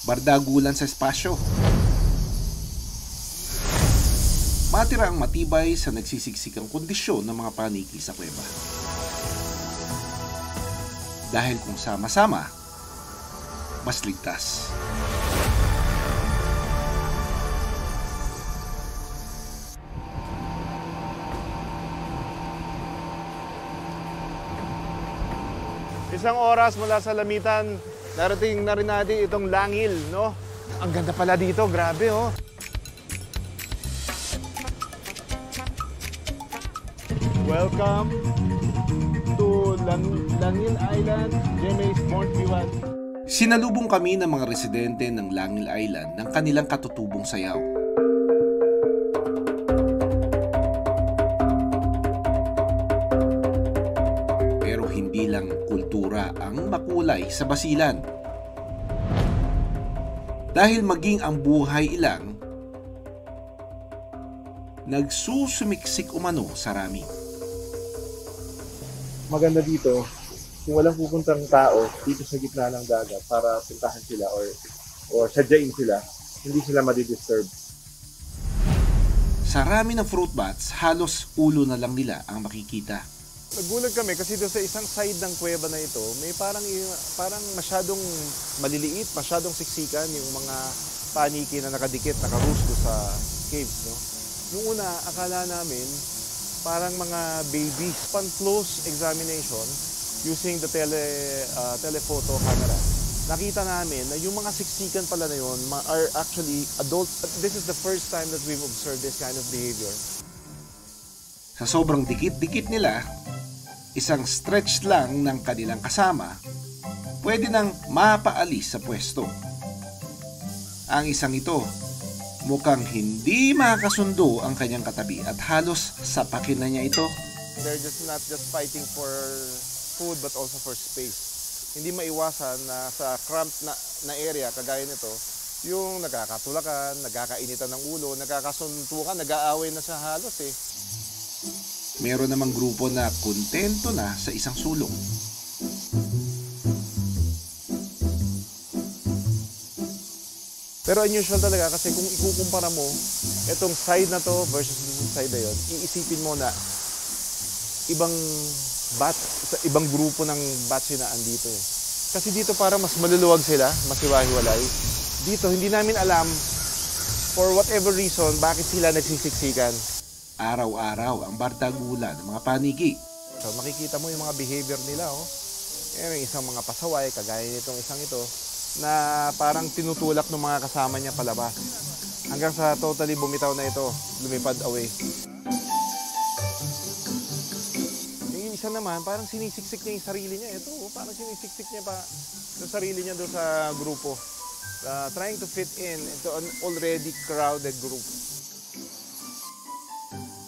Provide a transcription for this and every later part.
bardagulan sa espasyo. Matira ang matibay sa nagsisiksikang kondisyon ng mga paniki sa kuweba. Dahil kung sama-sama, mas ligtas. Isang oras mula sa Lamitan, narating na rin natin itong Langil, no? Ang ganda pala dito, grabe, oh. Welcome to Langil Island, GMA's Mount Biwan. Sinalubong kami ng mga residente ng Langil Island ng kanilang katutubong sayaw. Pero hindi lang kultura ang makulay sa Basilan. Dahil maging ang buhay ilang, nagsusumiksik umano sa rami. Maganda dito, kung walang pupuntang tao dito sa gitna ng dagat para puntahan sila or sadyain sila, hindi sila madidisturb. Sa rami ng fruit bats, halos ulo na lang nila ang makikita. Nagulag kami kasi doon sa isang side ng kuweba na ito, may parang masyadong maliliit, masyadong siksikan yung mga paniki na nakadikit, nakarusto sa caves, no? Noong una, akala namin parang mga babies. Upon close examination, using the telephoto camera, nakita namin na yung mga siksikan pala na yun are actually adults. This is the first time that we've observed this kind of behavior. Sa sobrang dikit-dikit nila, isang stretch lang ng kanilang kasama, pwede nang mapaalis sa pwesto. Ang isang ito, mukhang hindi makakasundo ang kanyang katabi at halos sapakin na niya ito. They're just not just fighting for food but also for space. Hindi maiwasan na sa cramped na area kagaya nito, yung nagkakatulakan, nagkakainitan ng ulo, nagkakasuntukan, nag-aaway na sa halos eh. Meron namang grupo na kontento na sa isang sulong. Pero unusual talaga kasi kung ikukumpara mo itong side na to versus yung side na yun, iisipin mo na ibang grupo ng batch na andito eh. Kasi dito para mas maluluwag sila, mas hiwa-hiwalay. Dito hindi namin alam for whatever reason bakit sila nagsisiksikan. Araw-araw ang bardagulan ng mga paniki. So makikita mo yung mga behavior nila, oh. May isang mga pasaway, kagaya nitong isang ito, na parang tinutulak ng mga kasama niya palabas. Hanggang sa totally bumitaw na ito, lumipad away. Yung isa naman, parang sinisiksik niya yung sarili niya. Ito, parang sinisiksik niya pa yung sarili niya doon sa grupo. Trying to fit in into an already crowded group.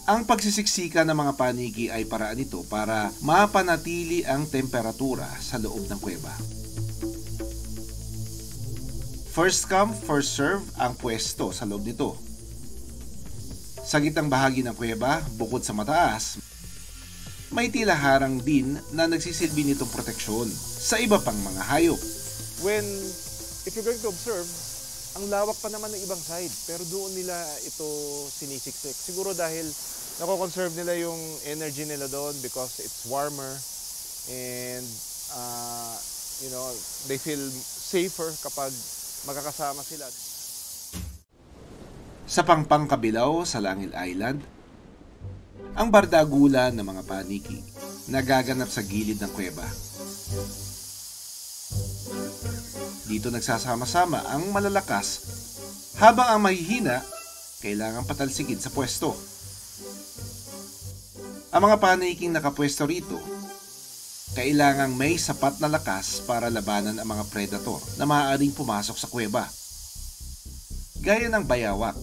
Ang pagsisiksika ng mga paniki ay paraan ito para mapanatili ang temperatura sa loob ng kuweba. First come, first serve ang pwesto sa loob nito. Sa gitnang bahagi ng kuweba, bukod sa mataas, may tila harang din na nagsisilbi nitong proteksyon sa iba pang mga hayop. If you're going to observe, ang lawak pa naman ng ibang side, pero doon nila ito sinisiksik. Siguro dahil nako-conserve nila yung energy nila doon because it's warmer and they feel safer kapag magkakasama sila. Sa Pangpang-Kabilaw sa Langil Island, ang bardagulan ng mga paniki nagaganap sa gilid ng kuweba. Dito nagsasama-sama ang malalakas habang ang mahihina kailangang patalsikin sa pwesto. Ang mga paniking nakapwesto rito kailangang may sapat na lakas para labanan ang mga predator na maaaring pumasok sa kuweba, gaya ng bayawak.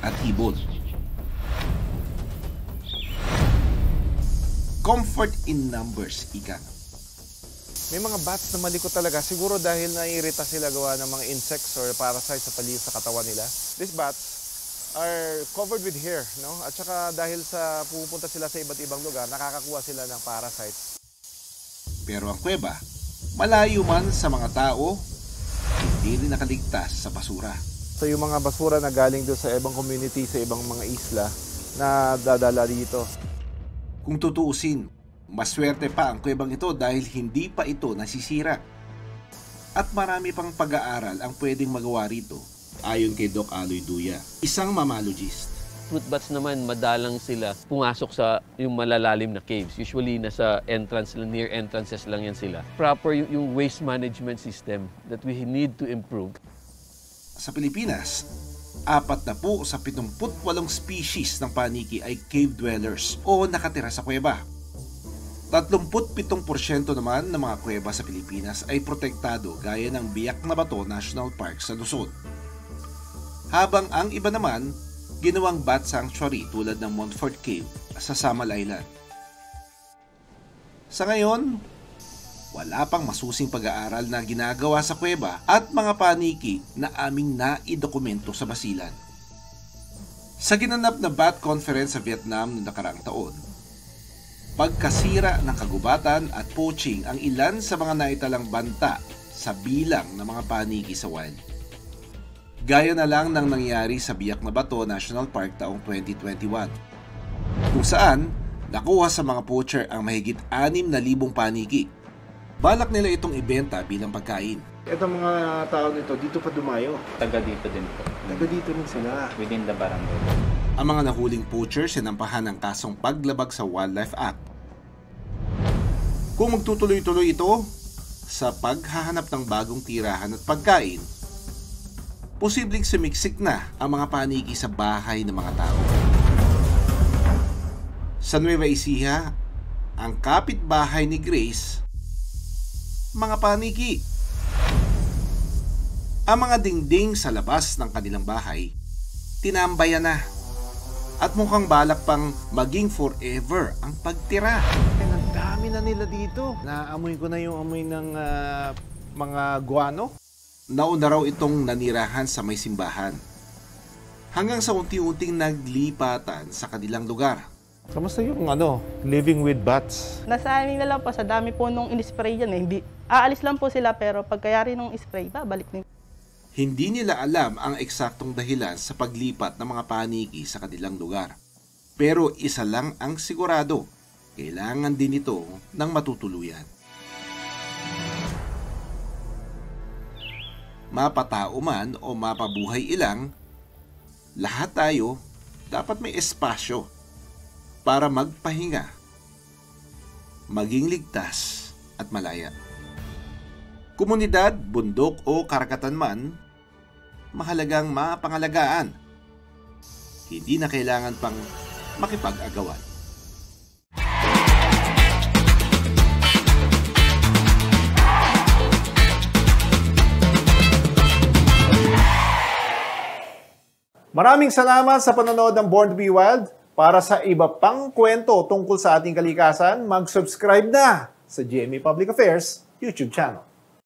At ibon. Comfort in numbers, ika. May mga bats na malikot talaga. Siguro dahil naiirita sila gawa ng mga insects or parasites sa paligid sa katawan nila. These bats are covered with hair, no? At saka dahil sa pupunta sila sa iba't ibang lugar, nakakakuha sila ng parasites. Pero ang kuweba, malayo man sa mga tao, hindi rin nakaligtas sa basura. So yung mga basura na galing doon sa ibang community, sa ibang mga isla na dadala dito. Kung tutuusin, maswerte pa ang kuwebang ito dahil hindi pa ito nasisira. At marami pang pag-aaral ang pwedeng magawa rito, ayon kay Doc Aloy Duya, isang mammalogist. Fruit bats naman, madalang sila pumasok sa yung malalalim na caves. Usually, nasa entrance, near entrances lang yan sila. Proper yung waste management system that we need to improve. Sa Pilipinas, 40 sa 78 species ng paniki ay cave dwellers o nakatira sa kuweba. 37% naman ng mga kuweba sa Pilipinas ay protektado gaya ng Biak na Bato National Park sa Luzon. Habang ang iba naman, ginawang bat sanctuary tulad ng Montfort Cave sa Samal Island. Sa ngayon, wala pang masusing pag-aaral na ginagawa sa kuweba at mga paniki na aming naidokumento sa basilan. Sa ginanap na Bat Conference sa Vietnam noong nakaraang taon, pagkasira ng kagubatan at poaching ang ilan sa mga naitalang banta sa bilang ng mga paniki sa wild. Gaya na lang ng nangyari sa Biak na Bato National Park taong 2021, kung saan nakuha sa mga poacher ang mahigit 6,000 paniki. Balak nila itong ibenta bilang pagkain. Itong mga tao nito, dito pa dumayo. Taga dito din po. Taga dito rin sila. Within the barangay. Ang mga nahuling poacher sinampahan ng kasong paglabag sa Wildlife Act. Kung magtutuloy-tuloy ito sa paghahanap ng bagong tirahan at pagkain, posibleng sumiksik na ang mga paniki sa bahay ng mga tao. Sa Nueva Ecija, ang kapitbahay ni Grace, mga paniki. Ang mga dingding sa labas ng kanilang bahay, tinambayan na. At mukhang balak pang maging forever ang pagtira. Ang dami na nila dito. Naamoy ko na yung amoy ng mga guano. Nauna raw itong nanirahan sa may simbahan. Hanggang sa unti-unting naglipatan sa kanilang lugar. Kamusta yung living with bats? Nasa amin na lang po, sa dami po nung in-spray yan eh. Hindi, aalis lang po sila pero pagkayari nung spray, babalik na. Hindi nila alam ang eksaktong dahilan sa paglipat ng mga paniki sa kanilang lugar. Pero isa lang ang sigurado, kailangan din ito ng matutuluyan. Mapatao man o mapabuhay ilang, lahat tayo dapat may espasyo para magpahinga, maging ligtas at malaya. Komunidad, bundok o karagatan man, mahalagang mapangalagaan. Hindi na kailangan pang makipag-agawan. Maraming salamat sa panonood ng Born to be Wild. Para sa iba pang kwento tungkol sa ating kalikasan, mag-subscribe na sa GMA Public Affairs YouTube channel.